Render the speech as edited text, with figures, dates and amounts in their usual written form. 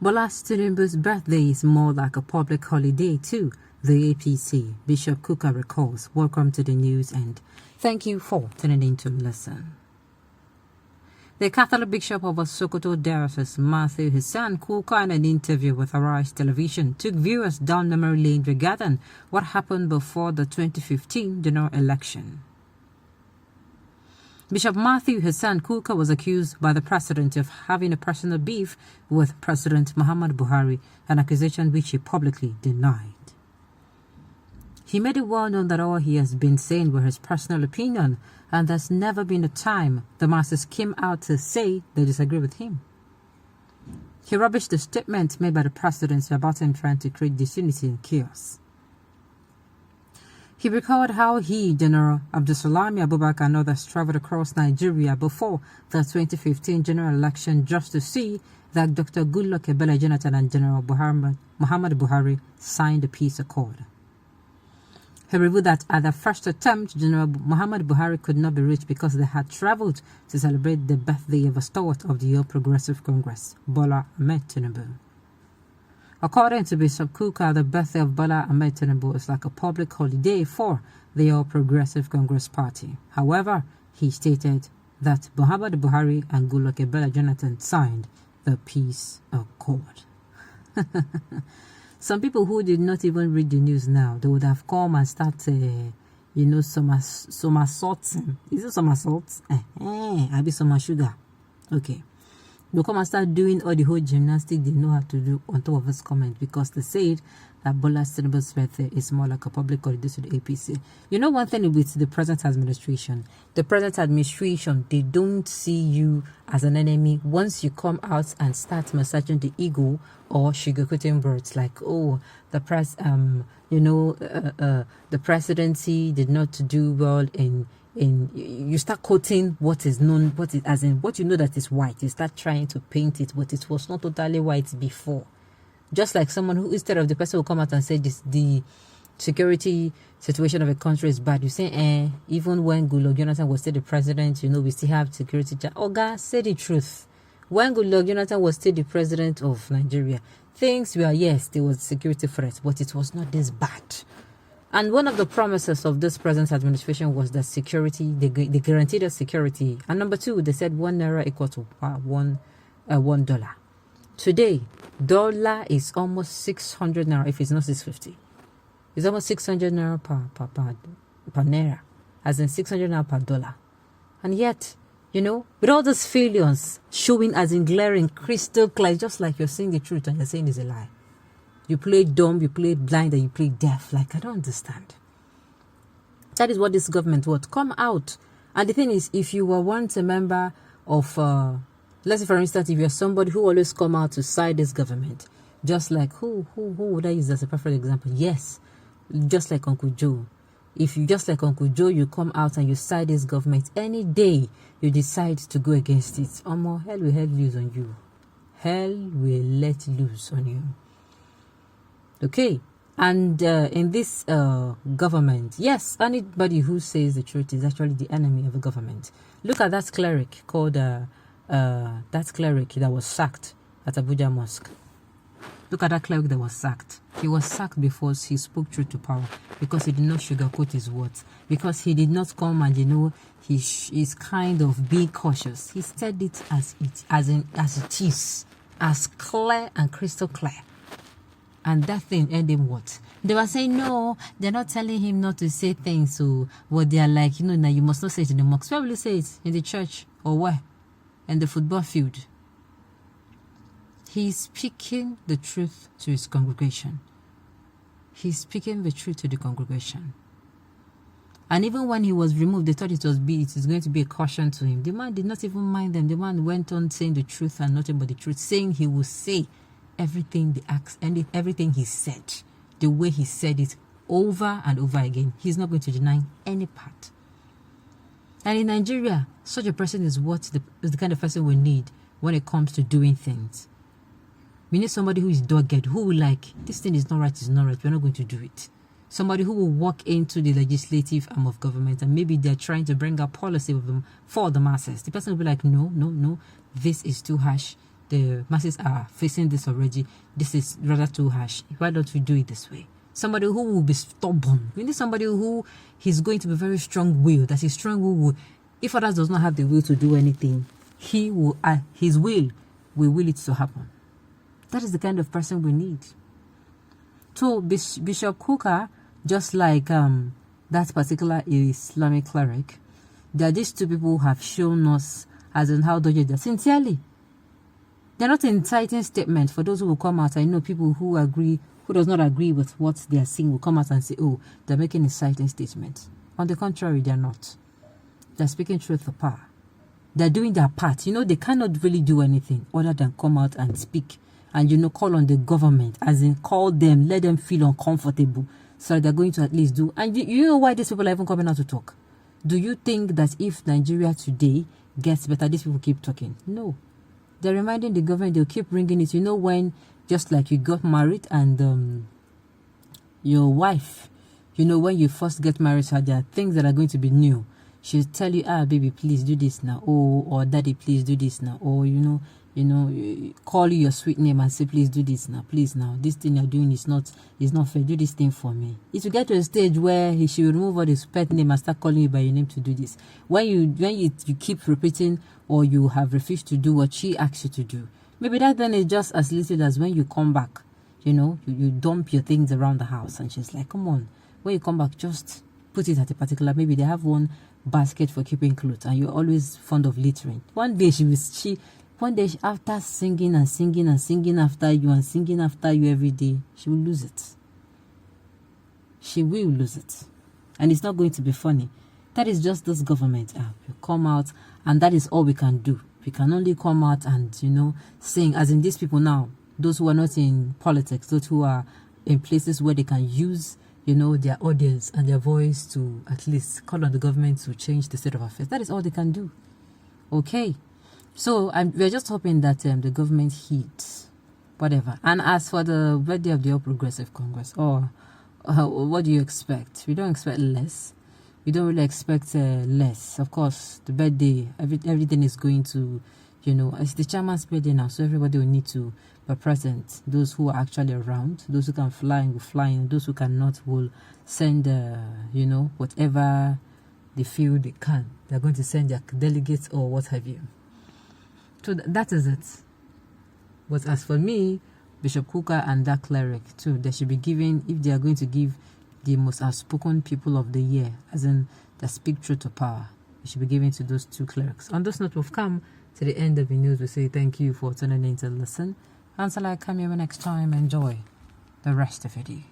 Bola Tinubu's birthday is more like a public holiday too, the APC. Bishop Kuka recalls. Welcome to the news and thank you for tuning in to listen. The Catholic Bishop of Sokoto Diocese, Matthew Hassan Kuka, in an interview with Arise Television, took viewers down memory lane regarding what happened before the 2015 general election. Bishop Matthew Hassan Kuka was accused by the president of having a personal beef with President Muhammadu Buhari, an accusation which he publicly denied. He made it well known that all he has been saying were his personal opinion, and there's never been a time the masses came out to say they disagree with him. He rubbished the statement made by the president about him trying to create disunity and chaos. He recalled how he, General Abdulsalami Abubakar, and others traveled across Nigeria before the 2015 general election just to see that Dr. Goodluck Ebele Jonathan and General Muhammadu Buhari signed a peace accord. He revealed that at the first attempt, General Muhammadu Buhari could not be reached because they had traveled to celebrate the birthday of a stalwart of the All Progressive Congress, Bola Ahmed Tinubu. According to Bishop Kuka, the birthday of Bola Ahmed Tinubu is like a public holiday for the All Progressive Congress Party. However, he stated that Muhammadu Buhari and Goodluck Ebele Jonathan signed the peace accord. Some people who did not even read the news now, they would have come and start, somersaulting. Is it somersault? I be summer sugar. Okay. They'll come and start doing all the whole gymnastics they know how to do on top of this comment because they said that Bola Tinubu's birthday is more like a public holiday to the APC. You know one thing with the present administration? The present administration, they don't see you as an enemy once you come out and start massaging the ego or sugarcoating words like, oh, the the presidency did not do well in you start quoting what is known, what you know that is white. You start trying to paint it, but it was not totally white before. Just like someone who, instead of the person who come out and say the security situation of a country is bad, you say, even when Goodluck Jonathan was still the president, we still have security. Oh, God, say the truth. When Goodluck Jonathan was still the president of Nigeria, things were, yes, there was security threat, but it was not this bad. And one of the promises of this present administration was that security, they guaranteed us security. And number two, they said 1 naira equal to $1. Today, dollar is almost 600 naira, if it's not 650. It's almost 600 naira per naira, as in 600 naira per dollar. And yet, with all those failures showing as in glaring, crystal clear, just like you're saying the truth and you're saying it's a lie. You play dumb, you play blind, and you play deaf. Like, I don't understand. That is what this government would come out. And the thing is, if you were once a member of, let's say for instance, if you're somebody who always come out to side this government, just like, who would I use as a perfect example? Yes, just like Uncle Joe. If you just like Uncle Joe, you come out and you side this government, any day you decide to go against it, hell will let loose on you. Hell will let loose on you. Okay, and in this government, yes, anybody who says the truth is actually the enemy of the government. Look at that cleric called, that cleric that was sacked at Abuja Mosque. Look at that cleric that was sacked. He was sacked because he spoke truth to power, because he did not sugarcoat his words, because he did not come and, he's kind of being cautious. He said it as it is, as clear and crystal clear. And that thing ended him what? They were saying, no, they're not telling him not to say things. So what they are like, now you must not say it in the mosque. Where will you say it? In the church? Or where? In the football field. He's speaking the truth to his congregation. He's speaking the truth to the congregation. And even when he was removed, they thought it was going to be a caution to him. The man did not even mind them. The man went on saying the truth and nothing but the truth, saying he will say everything they asked and everything he said, the way he said it over and over again. He's not going to deny any part. And in Nigeria, such a person is the kind of person we need when it comes to doing things. We need somebody who is dogged, who will like, this thing is not right, we're not going to do it. Somebody who will walk into the legislative arm of government and maybe they're trying to bring up policy with them for the masses. The person will be like, no, this is too harsh. the masses are facing this already. This is rather too harsh. Why don't we do it this way? Somebody who will be stubborn. We need somebody who is going to be very strong-willed. That is strong-willed. If others does not have the will to do anything, he will. His will will it to happen. That is the kind of person we need. So Bishop Kukah, just like that particular Islamic cleric, there are these two people who have shown us as in how they are sincerely. They're not inciting statements for those who will come out. I know people who agree, who does not agree with what they are seeing will come out and say, oh, they're making inciting statements. On the contrary, they're not. They're speaking truth to power. They're doing their part. You know, they cannot really do anything other than come out and speak and, you know, call on the government, as in call them, let them feel uncomfortable. So they're going to at least do. And you know why these people are even coming out to talk? Do you think that if Nigeria today gets better, these people keep talking? No. They're reminding the government, they'll keep bringing it. You know, when, just like you got married and your wife, you know, when you first get married, so there are things that are going to be new. She'll tell you, baby, please do this now. Oh, or daddy, please do this now. Or, you know, call you your sweet name and say, please do this now. Please now. This thing you're doing is not fair. Do this thing for me. It will get to a stage where she will remove all his pet name and start calling you by your name to do this. When you keep repeating or you have refused to do what she asks you to do, maybe that then is just as little as when you come back, you know, you dump your things around the house and she's like, come on, when you come back, just put it at a particular, maybe they have one basket for keeping clothes and you're always fond of littering. One day after singing and singing and singing after you and singing after you every day, she will lose it. She will lose it. And it's not going to be funny. That is just this government. You come out and that is all we can do. We can only come out and, you know, sing, as in these people now, those who are not in politics, those who are in places where they can use, you know, their audience and their voice to at least call on the government to change the state of affairs. That is all they can do. Okay. So we're just hoping that the government heeds whatever. And as for the birthday of the All Progressive Congress, what do you expect? We don't expect less. We don't really expect less. Of course, the birthday, everything is going to, you know, it's the chairman's birthday now, so everybody will need to be present. Those who are actually around, those who can fly will fly, and those who cannot will send, you know, whatever they feel they can. They're going to send their delegates or what have you. So that is it. But as for me, Bishop Kukah and that cleric too, they should be given, if they are going to give the most outspoken people of the year, as in that speak truth to power, it should be given to those two clerics. On this note, we've come to the end of the news. We say thank you for tuning in to listen. Until I come here next time, enjoy the rest of your day.